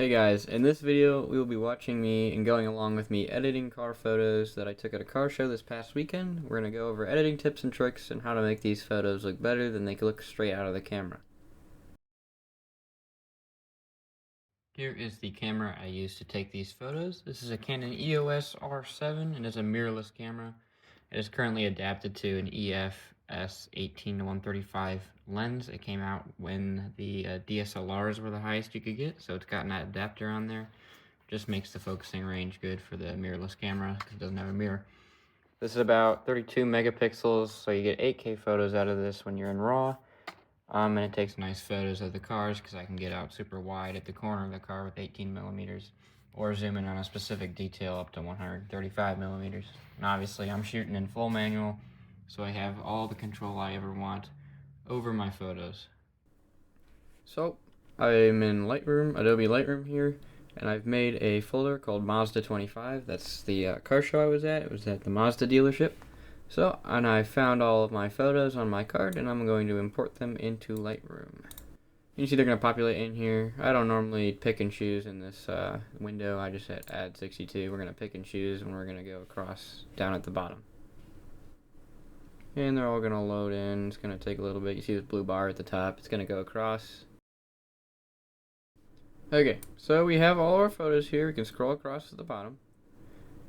Hey guys, in this video we will be watching me and going along with me editing car photos that I took at a car show this past weekend. We're going to go over editing tips and tricks and how to make these photos look better than they look straight out of the camera. Here is the camera I used to take these photos. This is a Canon EOS R7 and is a mirrorless camera. It is currently adapted to an EF S18-135 lens. It came out when the DSLRs were the highest you could get, so it's got an adapter on there. Just makes the focusing range good for the mirrorless camera because it doesn't have a mirror. This is about 32 megapixels, so you get 8K photos out of this when you're in RAW. And it takes nice photos of the cars because I can get out super wide at the corner of the car with 18 millimeters or zoom in on a specific detail up to 135 millimeters. And obviously I'm shooting in full manual, so I have all the control I ever want over my photos. So I'm in Lightroom, Adobe Lightroom here, and I've made a folder called Mazda 25. That's the car show I was at. It was at the Mazda dealership. And I found all of my photos on my card, and I'm going to import them into Lightroom. You see they're going to populate in here. I don't normally pick and choose in this window. I just hit add 62. We're going to pick and choose, and we're going to go across down at the bottom. And they're all going to load in. It's going to take a little bit. You see this blue bar at the top. It's going to go across. Okay, so we have all our photos here. We can scroll across to the bottom.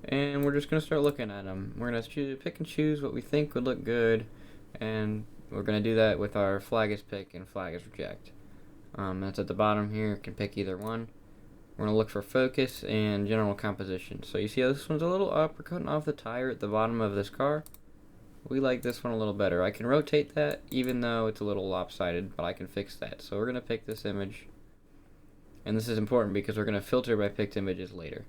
And we're just going to start looking at them. We're going to pick and choose what we think would look good. And we're going to do that with our flag is pick and flag is reject. That's at the bottom here. You can pick either one. We're going to look for focus and general composition. So you see how this one's a little up. We're cutting off the tire at the bottom of this car. We like this one a little better. I can rotate that even though it's a little lopsided, but I can fix that. So we're going to pick this image. And this is important because we're going to filter by picked images later.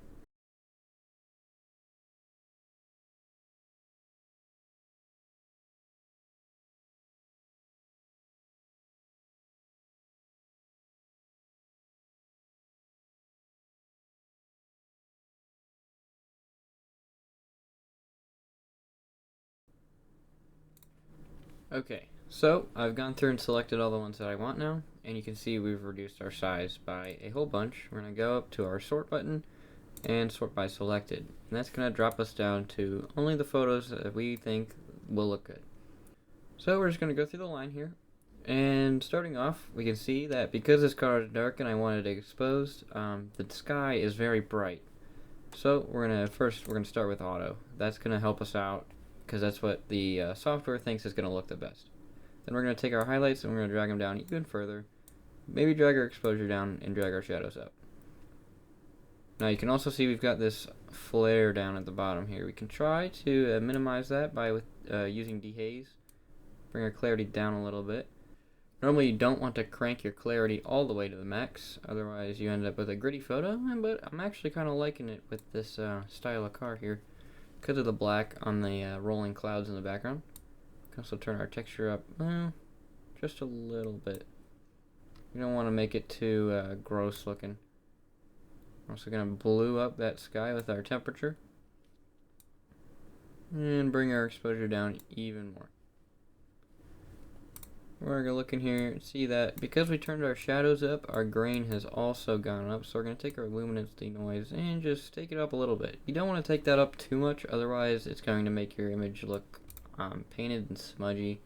Okay, so I've gone through and selected all the ones that I want now, and you can see we've reduced our size by a whole bunch. We're going to go up to our sort button and sort by selected, and that's going to drop us down to only the photos that we think will look good. So we're just going to go through the line here, and starting off, we can see that because this car is dark and I wanted it exposed, the sky is very bright. So we're going to start with auto. That's going to help us out because that's what the software thinks is going to look the best. Then we're going to take our highlights and we're going to drag them down even further. Maybe drag our exposure down and drag our shadows up. Now you can also see we've got this flare down at the bottom here. We can try to minimize that by using dehaze. Bring our clarity down a little bit. Normally you don't want to crank your clarity all the way to the max, otherwise you end up with a gritty photo, but I'm actually kind of liking it with this style of car here because of the black on the rolling clouds in the background. We can also turn our texture up just a little bit. We don't want to make it too gross looking. We're also going to blue up that sky with our temperature and bring our exposure down even more. We're going to look in here and see that because we turned our shadows up, our grain has also gone up. So we're going to take our luminance denoise and just take it up a little bit. You don't want to take that up too much, otherwise it's going to make your image look painted and smudgy.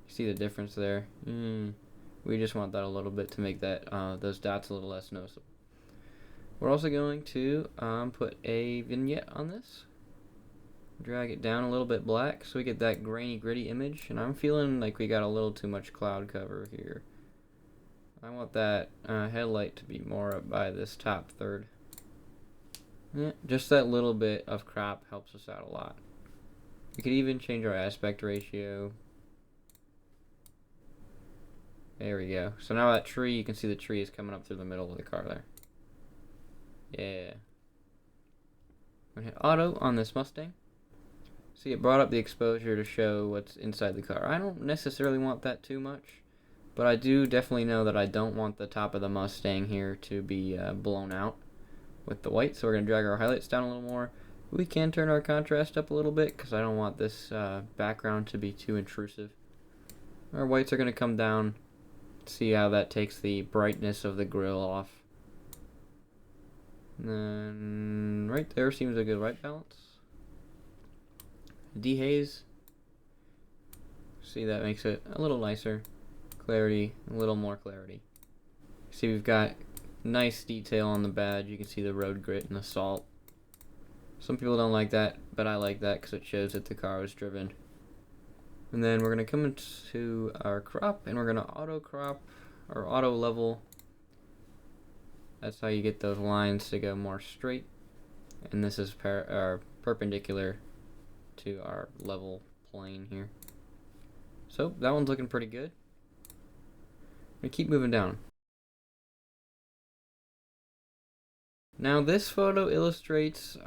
You see the difference there? We just want that a little bit to make that those dots a little less noticeable. We're also going to put a vignette on this. Drag it down a little bit black so we get that grainy gritty image, and I'm feeling like we got a little too much cloud cover here. I want that headlight to be more up by this top third. Yeah, just that little bit of crop helps us out a lot. We could even change our aspect ratio. There we go. So now that tree, you can see the tree is coming up through the middle of the car there. Yeah. I'm gonna hit auto on this Mustang. See, it brought up the exposure to show what's inside the car. I don't necessarily want that too much, but I do definitely know that I don't want the top of the Mustang here to be blown out with the white, so we're going to drag our highlights down a little more. We can turn our contrast up a little bit because I don't want this background to be too intrusive. Our whites are going to come down. See how that takes the brightness of the grill off. And then right there seems a good white balance. Dehaze. See, that makes it a little nicer. Clarity, a little more clarity. See, we've got nice detail on the badge. You can see the road grit and the salt. Some people don't like that, but I like that because it shows that the car was driven. And then we're going to come into our crop, and we're going to auto crop or auto level. That's how you get those lines to go more straight. And this is perpendicular to our level plane here. So that one's looking pretty good. We keep moving down. Now this photo illustrates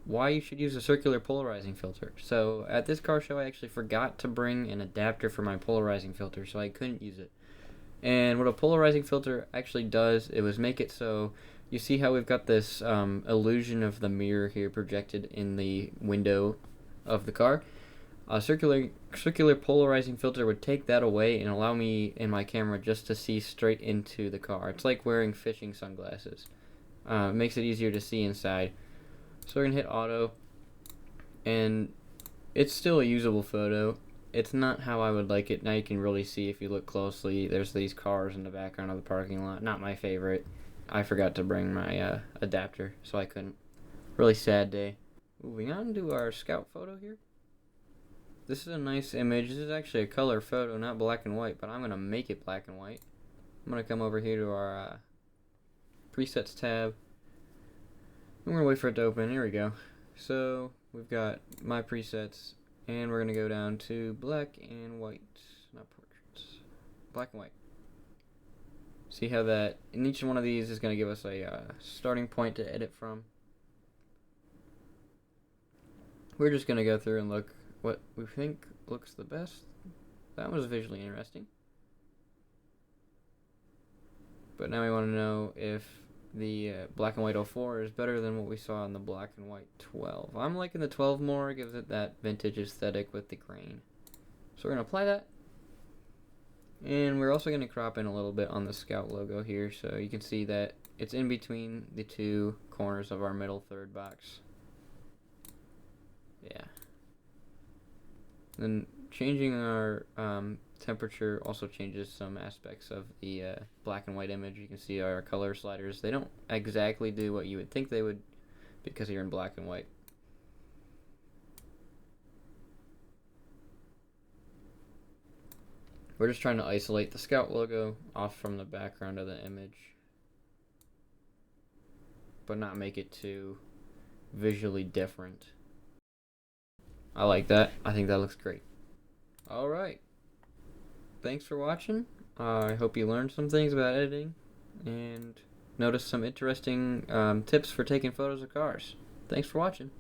why you should use a circular polarizing filter. So at this car show I actually forgot to bring an adapter for my polarizing filter, so I couldn't use it. And what a polarizing filter actually does, it was make it so you see how we've got this illusion of the mirror here projected in the window of the car. A circular polarizing filter would take that away and allow me in my camera just to see straight into the car. It's like wearing fishing sunglasses. It makes it easier to see inside. So we're going to hit auto, and it's still a usable photo. It's not how I would like it. Now you can really see if you look closely. There's these cars in the background of the parking lot. Not my favorite. I forgot to bring my adapter, so I couldn't. Really sad day. Moving on to our scout photo here. This is a nice image. This is actually a color photo, not black and white, but I'm going to make it black and white. I'm going to come over here to our presets tab. I'm going to wait for it to open. Here we go. So we've got my presets, and we're going to go down to black and white. Not portraits. Black and white. See how that, in each one of these is going to give us a starting point to edit from. We're just going to go through and look what we think looks the best. That was visually interesting. But now we want to know if the black and white 04 is better than what we saw in the black and white 12. I'm liking the 12 more. It gives it that vintage aesthetic with the grain. So we're going to apply that. And we're also going to crop in a little bit on the Scout logo here, so you can see that it's in between the two corners of our middle third box. Yeah. Then changing our temperature also changes some aspects of the black and white image. You can see our color sliders. They don't exactly do what you would think they would because you're in black and white. We're just trying to isolate the Scout logo off from the background of the image, but not make it too visually different. I like that. I think that looks great. Alright. Thanks for watching. I hope you learned some things about editing and noticed some interesting tips for taking photos of cars. Thanks for watching.